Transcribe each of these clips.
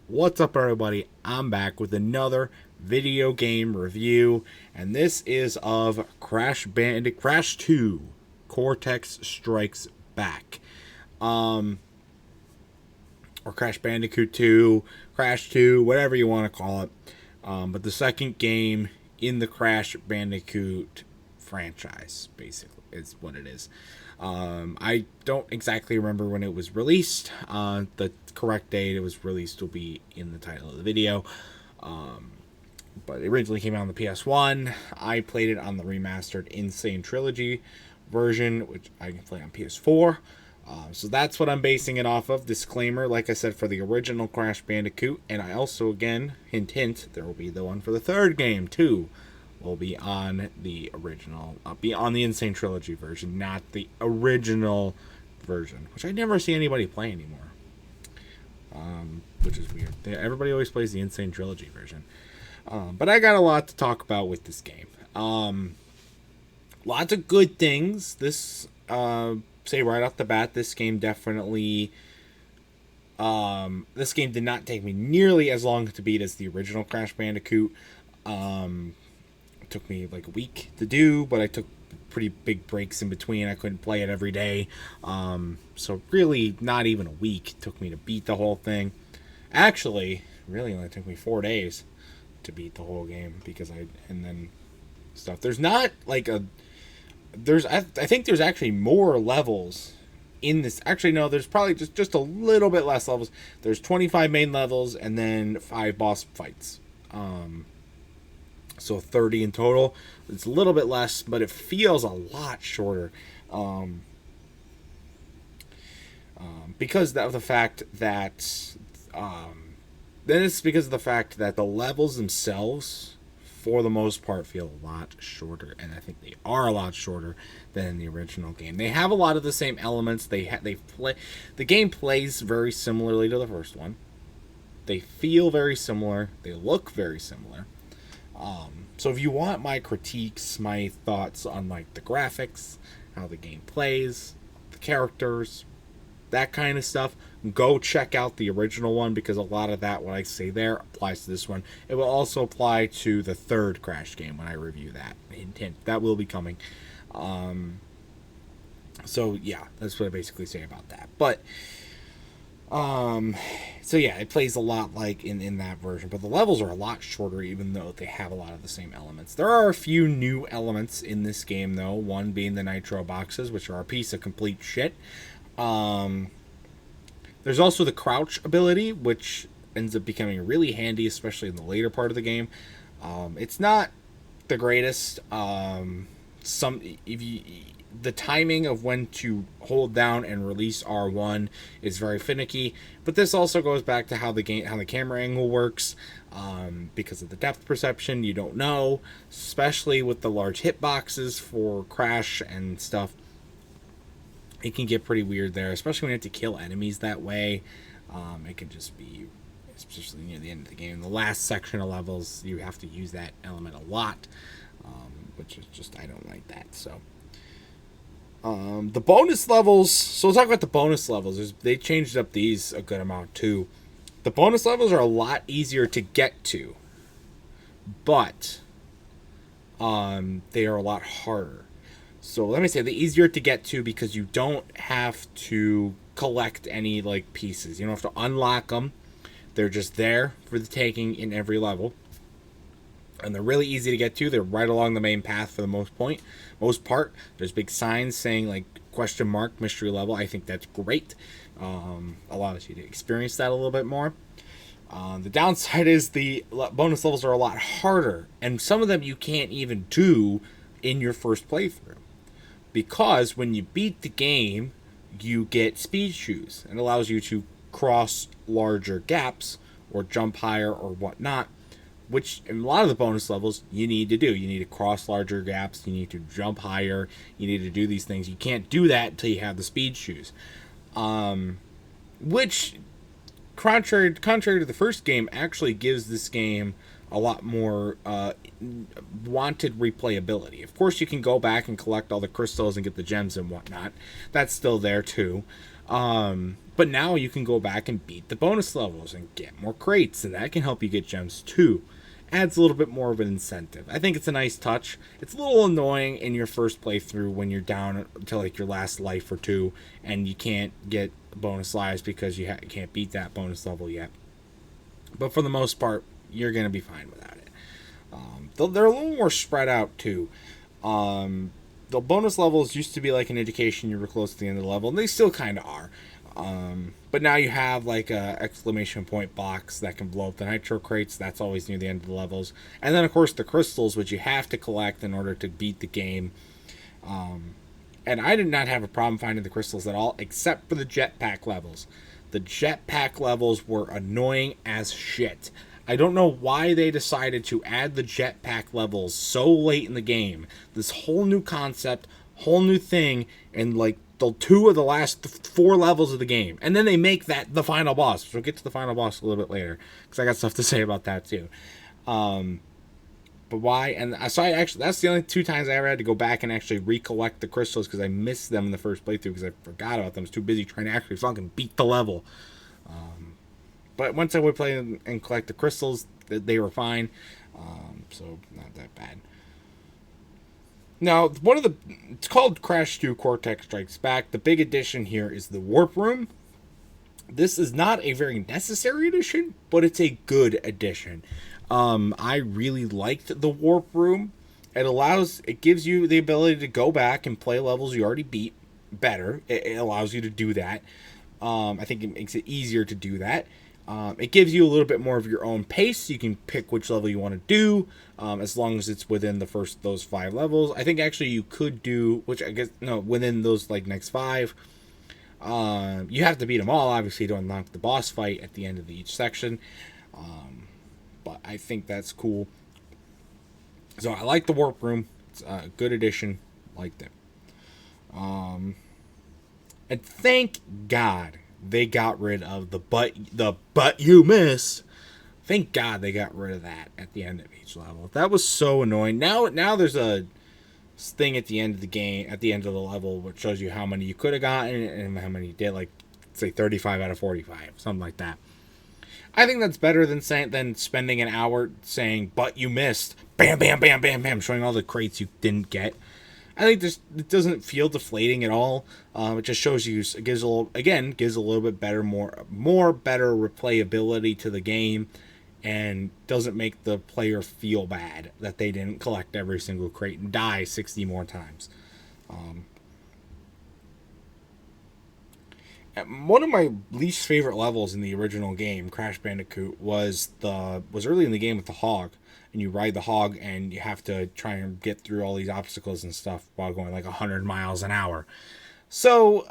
What's up, everybody? I'm back with another video game review, and this is of Crash 2 Cortex Strikes Back. Or Crash Bandicoot 2, Crash 2, whatever you want to call it. But the second game in the Crash Bandicoot franchise, basically, is what it is. I don't exactly remember when it was released. The correct date it was released will be in the title of the video. But it originally came out on the PS1. I played it on the remastered Insane Trilogy version, which I can play on PS4. So that's what I'm basing it off of. Disclaimer, like I said, for the original Crash Bandicoot. And I also, again, hint, there will be the one for the third game, too. Will be on the original, be on the Insane Trilogy version, not the original version, which I never see anybody play anymore. Which is weird. Everybody always plays the Insane Trilogy version. But I got a lot to talk about with this game. Lots of good things. This, say right off the bat, this game definitely, this game did not take me nearly as long to beat as the original Crash Bandicoot. It took me like a week to do, but I took pretty big breaks in between. I couldn't play it every day. So really not even a week took me to beat the whole thing. Actually, really only took me 4 days to beat the whole game because and then stuff. There's not like I think there's actually more levels in this. Actually, no, there's probably just a little bit less levels. There's 25 main levels and then 5 boss fights. So 30 in total. It's a little bit less, but it feels a lot shorter. Because of the fact that then it's because of the fact that the levels themselves, for the most part, feel a lot shorter, and I think they are a lot shorter than in the original game. They have a lot of the same elements. The game plays very similarly to the first one. They feel very similar. They look very similar. So if you want my critiques, my thoughts on like the graphics, how the game plays, the characters, that kind of stuff, go check out the original one, because a lot of that, what I say there, applies to this one. It will also apply to the third Crash game when I review that. Hint, that will be coming. So yeah, that's what I basically say about that. But so yeah, it plays a lot like in that version, but the levels are a lot shorter, even though they have a lot of the same elements. There are a few new elements in this game, though, one being the nitro boxes, which are a piece of complete shit. There's also the crouch ability, which ends up becoming really handy, especially in the later part of the game. It's not the greatest. The timing of when to hold down and release R1 is very finicky, but this also goes back to how the camera angle works. Because of the depth perception, you don't know, especially with the large hitboxes for Crash and stuff. It can get pretty weird there, especially when you have to kill enemies that way. It can just be, especially near the end of the game, the last section of levels, you have to use that element a lot, which is just, I don't like that. So the bonus levels, so we'll talk about the bonus levels. They changed up these a good amount too. The bonus levels are a lot easier to get to, but they are a lot harder. So let me say, the easier to get to because you don't have to collect any like pieces. You don't have to unlock them. They're just there for the taking in every level. And they're really easy to get to. They're right along the main path for the most part. There's big signs saying like question mark mystery level. I think that's great. Allows you to experience that a little bit more. The downside is the bonus levels are a lot harder, and some of them you can't even do in your first playthrough, because when you beat the game, you get speed shoes. It allows you to cross larger gaps or jump higher or whatnot, which in a lot of the bonus levels you need to do. You need to cross larger gaps, you need to jump higher, you need to do these things. You can't do that until you have the speed shoes. Which, contrary to the first game, actually gives this game a lot more wanted replayability. Of course, you can go back and collect all the crystals and get the gems and whatnot. That's still there too. But now you can go back and beat the bonus levels and get more crates, and that can help you get gems too. Adds a little bit more of an incentive. I think it's a nice touch. It's a little annoying in your first playthrough when you're down to like your last life or two and you can't get bonus lives because you can't beat that bonus level yet. But for the most part, you're going to be fine without it. They're a little more spread out too. The bonus levels used to be like an indication you were close to the end of the level, and they still kind of are. But now you have like a exclamation point box that can blow up the nitro crates. That's always near the end of the levels. And then of course the crystals, which you have to collect in order to beat the game. And I did not have a problem finding the crystals at all, except for the jetpack levels. The jetpack levels were annoying as shit. I don't know why they decided to add the jetpack levels so late in the game. This whole new concept, whole new thing, and like the two of the last four levels of the game, and then they make that the final boss. So we'll get to the final boss a little bit later because I got stuff to say about that too. But why? And so I actually, that's the only two times I ever had to go back and actually recollect the crystals because I missed them in the first playthrough because I forgot about them. I was too busy trying to actually fucking beat the level. But once I would play and collect the crystals, they were fine. So not that bad. Now, it's called Crash 2 Cortex Strikes Back. The big addition here is the Warp Room. This is not a very necessary addition, but it's a good addition. I really liked the Warp Room. It gives you the ability to go back and play levels you already beat better. It allows you to do that. I think it makes it easier to do that. It gives you a little bit more of your own pace. You can pick which level you want to do, as long as it's within those 5 levels. I think actually you could do, within those like next 5. You have to beat them all, obviously, to unlock the boss fight at the end of each section. But I think that's cool. So I like the Warp Room. It's a good addition. Liked it. And thank God they got rid of the but you miss. Thank God they got rid of that at the end of each level. That was so annoying. Now there's a thing at the end of the game, at the end of the level, which shows you how many you could have gotten and how many you did. Like, say 35 out of 45, something like that. I think that's better than spending an hour saying "but you missed," bam, bam, bam, bam, bam, showing all the crates you didn't get. I think it doesn't feel deflating at all. It just shows you, it gives a little bit better, more better replayability to the game, and doesn't make the player feel bad that they didn't collect every single crate and die 60 more times. One of my least favorite levels in the original game, Crash Bandicoot, was early in the game with the hog. And you ride the hog and you have to try and get through all these obstacles and stuff while going like 100 miles an hour. So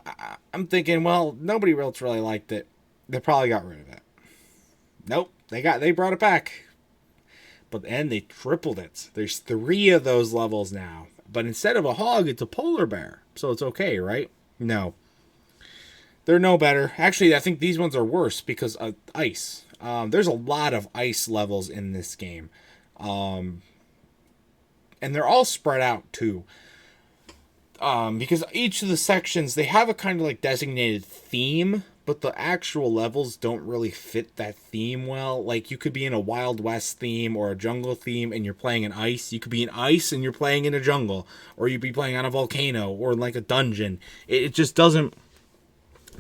I'm thinking, well, nobody else really liked it. They probably got rid of it. Nope, they brought it back. But then they tripled it. There's 3 of those levels now. But instead of a hog, it's a polar bear. So it's okay, right? No. They're no better. Actually, I think these ones are worse because of ice. There's a lot of ice levels in this game. And they're all spread out too. Because each of the sections, they have a kind of like designated theme, but the actual levels don't really fit that theme well. Like, you could be in a Wild West theme or a jungle theme and you're playing in ice. You could be in ice and you're playing in a jungle. Or you'd be playing on a volcano or like a dungeon. It just doesn't...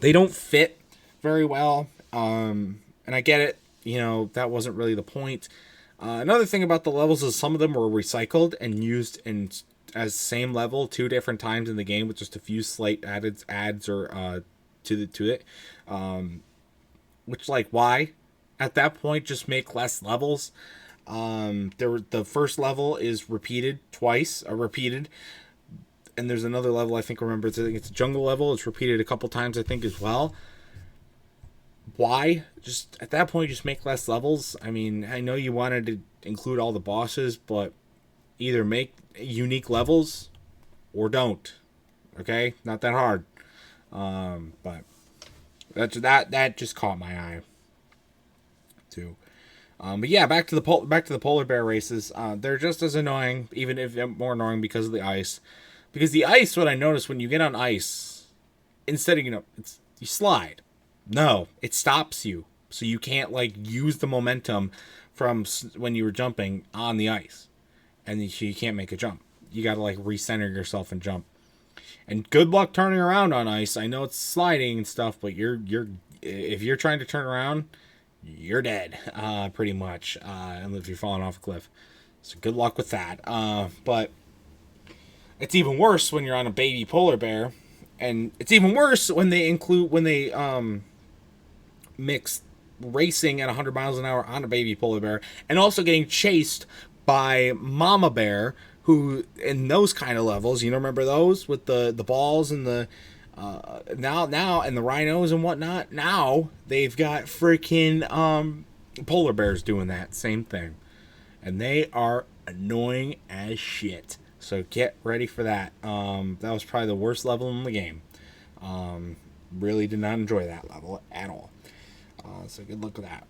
They don't fit very well. And I get it. That wasn't really the point. Another thing about the levels is some of them were recycled and used as same level 2 different times in the game with just a few slight adds or to it. Which, like, why? At that point, just make less levels. The first level is repeated twice, and there's another level I think it's a jungle level. It's repeated a couple times I think as well. Why? Just at that point, just make less levels. I mean, I know you wanted to include all the bosses, but either make unique levels or don't. Okay, not that hard. But that just caught my eye too. But yeah, back to the polar bear races. They're just as annoying, even if more annoying because of the ice. Because the ice, what I noticed when you get on ice, instead of You slide. No, it stops you. So you can't, like, use the momentum from when you were jumping on the ice. And you can't make a jump. You got to, like, recenter yourself and jump. And good luck turning around on ice. I know it's sliding and stuff, but if you're trying to turn around, you're dead, pretty much, unless you're falling off a cliff. So good luck with that. But it's even worse when you're on a baby polar bear, and it's even worse when they mix racing at 100 miles an hour on a baby polar bear, and also getting chased by mama bear, who in those kind of levels, you know, remember those with the balls and the now and the rhinos and whatnot. Now they've got freaking polar bears doing that same thing, and they are annoying as shit. So get ready for that. That was probably the worst level in the game. Really did not enjoy that level at all. So good luck with that.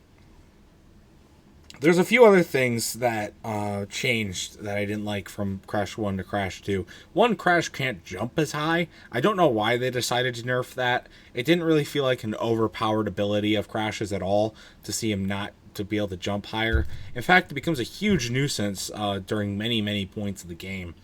There's a few other things that changed that I didn't like from Crash 1 to Crash 2. One, Crash can't jump as high. I don't know why they decided to nerf that. It didn't really feel like an overpowered ability of Crash's at all to see him not to be able to jump higher. In fact, it becomes a huge nuisance during many, many points of the game.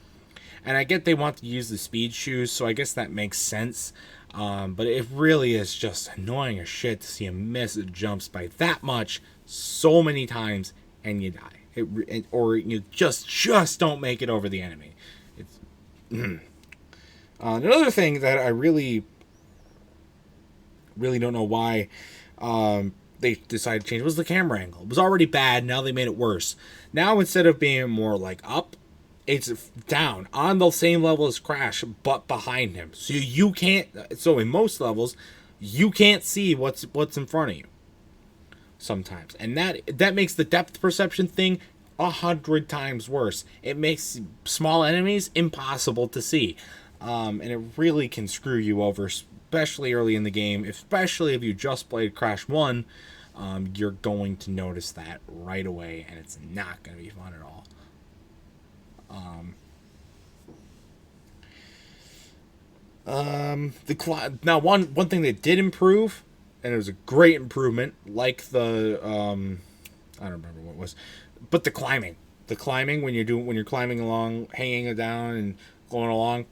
And I get they want to use the speed shoes, so I guess that makes sense. But it really is just annoying as shit to see him miss jumps by that much so many times and you die. Or you just don't make it over the enemy. It's another thing that I really don't know why they decided to change was the camera angle. It was already bad, now they made it worse. Now instead of being more like up, it's down on the same level as Crash, but behind him. So you can't. So in most levels, you can't see what's in front of you. Sometimes, and that makes the depth perception thing 100 times worse. It makes small enemies impossible to see, and it really can screw you over, especially early in the game. Especially if you just played Crash 1, you're going to notice that right away, and it's not going to be fun at all. Now one thing they did improve, and it was a great improvement, like the I don't remember what it was, but the climbing when you're climbing along, hanging it down and going along,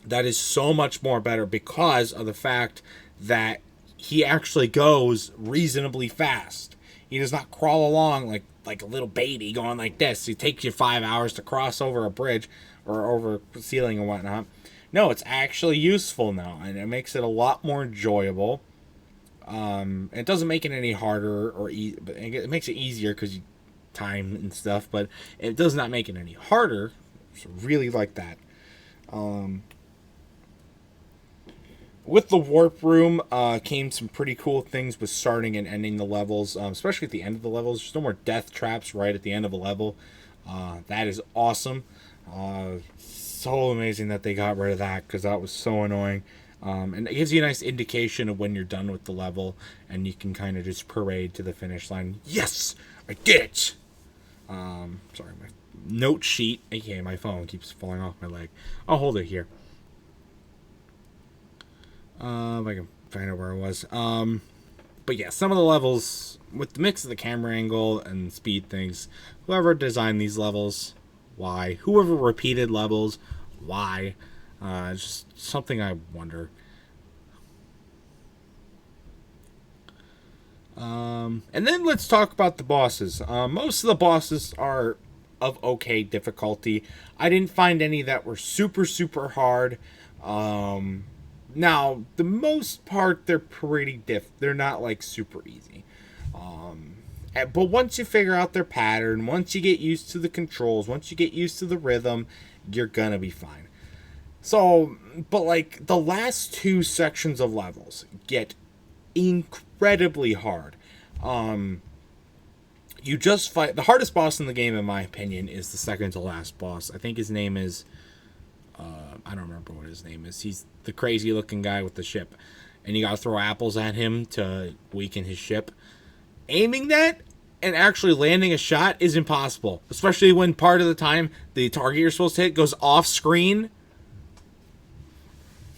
that is so much more better because of the fact that he actually goes reasonably fast. He does not crawl along like a little baby going like this. It takes you 5 hours to cross over a bridge or over a ceiling and whatnot. No, it's actually useful now, and it makes it a lot more enjoyable. It doesn't make it any harder but it makes it easier because you time and stuff, but it does not make it any harder. So really like that. With the warp room came some pretty cool things with starting and ending the levels, especially at the end of the levels. There's no more death traps right at the end of a level. That is awesome. So amazing that they got rid of that because that was so annoying. And it gives you a nice indication of when you're done with the level, and you can kind of just parade to the finish line. Yes, I did it. Sorry, my note sheet, aka my phone, keeps falling off my leg. I'll hold it here. If I can find out where I was. But yeah, some of the levels with the mix of the camera angle and speed things. Whoever designed these levels, why? Whoever repeated levels, why? It's just something I wonder. And then let's talk about the bosses. Most of the bosses are of okay difficulty. I didn't find any that were super, super hard. Now, the most part, they're pretty they're not, like, super easy. But once you figure out their pattern, once you get used to the controls, once you get used to the rhythm, you're gonna be fine. So, but, like, the last two sections of levels get incredibly hard. You just fight... The hardest boss in the game, in my opinion, is the second to last boss. I think his name is... I don't remember what his name is. He's the crazy looking guy with the ship. And you gotta throw apples at him to weaken his ship. Aiming that and actually landing a shot is impossible. Especially when part of the time the target you're supposed to hit goes off screen.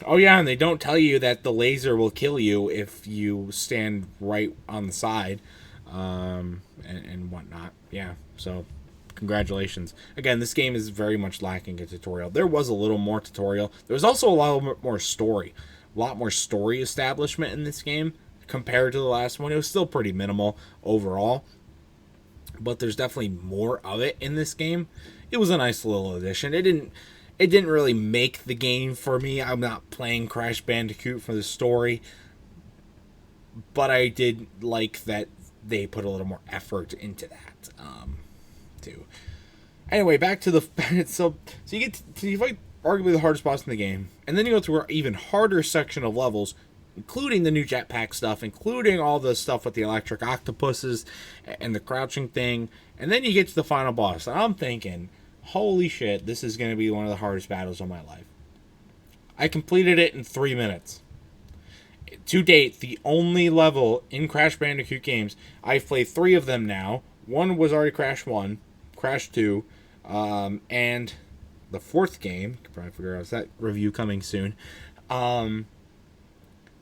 Oh yeah, and they don't tell you that the laser will kill you if you stand right on the side, and whatnot. Yeah, so congratulations. Again, this game is very much lacking a tutorial. There was a little more tutorial. There was also a lot more story. A lot more story establishment in this game compared to the last one. It was still pretty minimal overall, but there's definitely more of it in this game. It was a nice little addition. It didn't really make the game for me. I'm not playing Crash Bandicoot for the story, but I did like that they put a little more effort into that, too. Anyway, back to the so you fight arguably the hardest boss in the game, and then you go through an even harder section of levels, including the new jetpack stuff, including all the stuff with the electric octopuses and the crouching thing, and then you get to the final boss. And I'm thinking, holy shit, this is going to be one of the hardest battles of my life. I completed it in 3 minutes. To date, the only level in Crash Bandicoot games, I've played 3 of them now. One was already Crash 1, Crash 2, and the 4th game, you can probably figure out, that review coming soon. And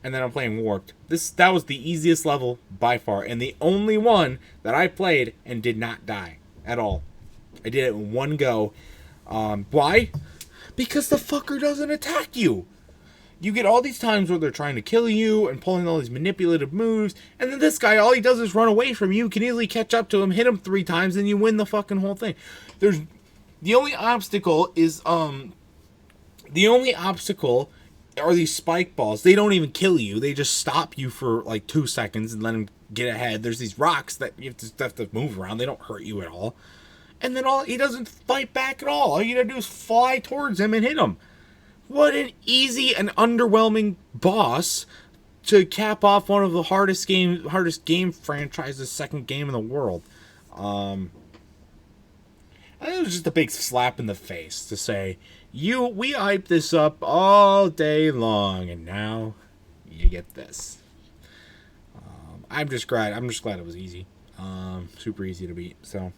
then I'm playing Warped. That was the easiest level by far, and the only one that I played and did not die at all. I did it in one go. Why? Because the fucker doesn't attack you. You get all these times where they're trying to kill you and pulling all these manipulative moves, and then this guy, all he does is run away from you. You can easily catch up to him, hit him 3 times, and you win the fucking whole thing. The only obstacle are these spike balls. They don't even kill you. They just stop you for like 2 seconds and let him get ahead. There's these rocks that you have to move around. They don't hurt you at all. And then he doesn't fight back at all. All you gotta do is fly towards him and hit him. What an easy and underwhelming boss to cap off one of the hardest game franchises, second game in the world. I think it was just a big slap in the face to say, we hyped this up all day long, and now you get this. I'm just glad it was easy. Super easy to beat, so.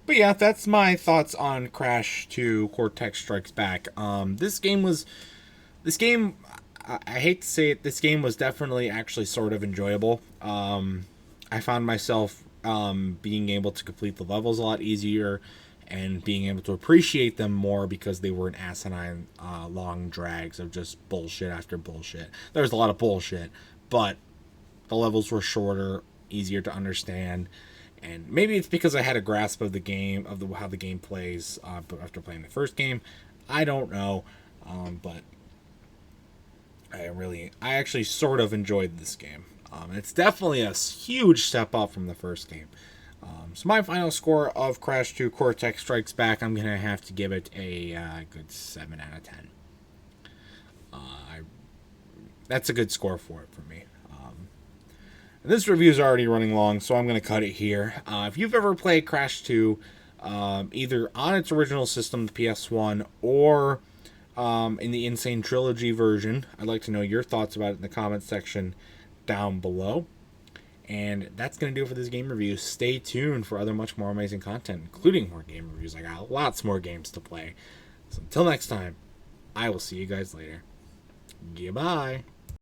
But yeah, that's my thoughts on Crash 2 Cortex Strikes Back. This game, I hate to say it, this game was definitely actually sort of enjoyable. I found myself being able to complete the levels a lot easier and being able to appreciate them more because they weren't asinine long drags of just bullshit after bullshit. There's a lot of bullshit, but the levels were shorter, easier to understand. And maybe it's because I had a grasp of the game, how the game plays after playing the first game. I don't know, but I actually sort of enjoyed this game. It's definitely a huge step up from the first game. So my final score of Crash 2 Cortex Strikes Back, I'm going to have to give it a good 7 out of 10. That's a good score for it for me. This review is already running long, so I'm going to cut it here. If you've ever played Crash 2, either on its original system, the PS1, or in the Insane Trilogy version, I'd like to know your thoughts about it in the comments section down below. And that's going to do it for this game review. Stay tuned for other much more amazing content, including more game reviews. I got lots more games to play. So until next time, I will see you guys later. Goodbye.